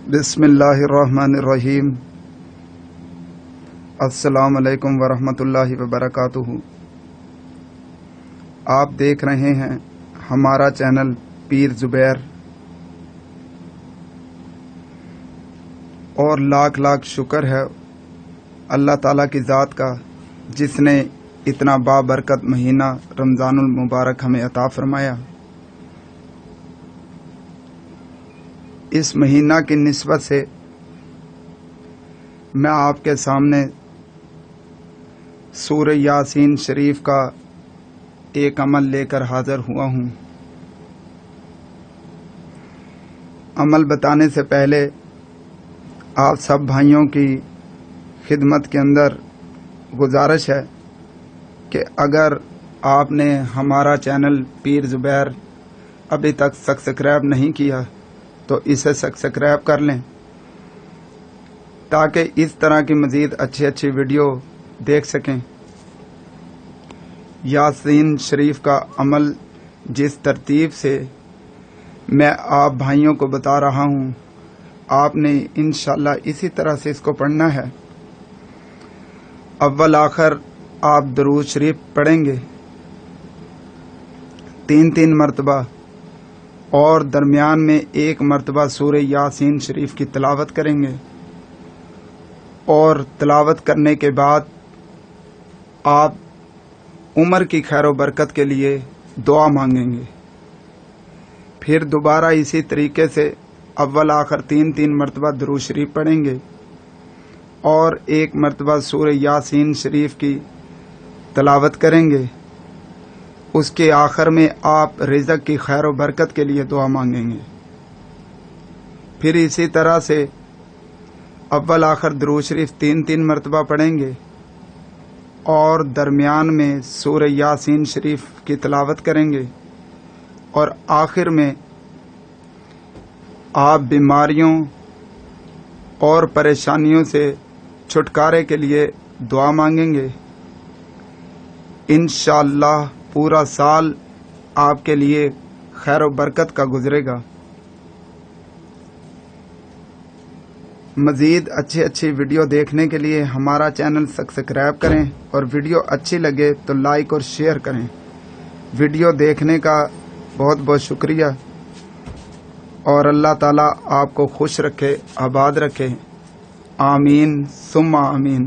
بسم اللہ الرحمن الرحیم۔ السلام علیکم ورحمۃ اللہ وبرکاتہ۔ آپ دیکھ رہے ہیں ہمارا چینل پیر زبیر، اور لاکھ لاکھ شکر ہے اللہ تعالیٰ کی ذات کا جس نے اتنا بابرکت مہینہ رمضان المبارک ہمیں عطا فرمایا۔ اس مہینہ کی نسبت سے میں آپ کے سامنے سورہ یاسین شریف کا ایک عمل لے کر حاضر ہوا ہوں۔ عمل بتانے سے پہلے آپ سب بھائیوں کی خدمت کے اندر گزارش ہے کہ اگر آپ نے ہمارا چینل پیر زبیر ابھی تک سبسکرائب نہیں کیا تو اسے سبسکرائب کر لیں تاکہ اس طرح کی مزید اچھی ویڈیو دیکھ سکیں۔ یاسین شریف کا عمل جس ترتیب سے میں آپ بھائیوں کو بتا رہا ہوں، آپ نے انشاءاللہ اسی طرح سے اس کو پڑھنا ہے۔ اول آخر آپ درود شریف پڑھیں گے 3 مرتبہ، اور درمیان میں 1 مرتبہ سورہ یاسین شریف کی تلاوت کریں گے، اور تلاوت کرنے کے بعد آپ عمر کی خیر و برکت کے لیے دعا مانگیں گے۔ پھر دوبارہ اسی طریقے سے اول آخر 3 مرتبہ درود شریف پڑھیں گے، اور 1 مرتبہ سورہ یاسین شریف کی تلاوت کریں گے۔ اس کے آخر میں آپ رزق کی خیر و برکت کے لیے دعا مانگیں گے۔ پھر اسی طرح سے اول آخر درود شریف 3 مرتبہ پڑھیں گے، اور درمیان میں سورہ یاسین شریف کی تلاوت کریں گے، اور آخر میں آپ بیماریوں اور پریشانیوں سے چھٹکارے کے لیے دعا مانگیں گے۔ انشاءاللہ پورا سال آپ کے لیے خیر و برکت کا گزرے گا۔ مزید اچھی ویڈیو دیکھنے کے لیے ہمارا چینل سبسکرائب کریں، اور ویڈیو اچھی لگے تو لائک اور شیئر کریں۔ ویڈیو دیکھنے کا بہت بہت شکریہ، اور اللہ تعالیٰ آپ کو خوش رکھے، آباد رکھے، آمین ثم آمین۔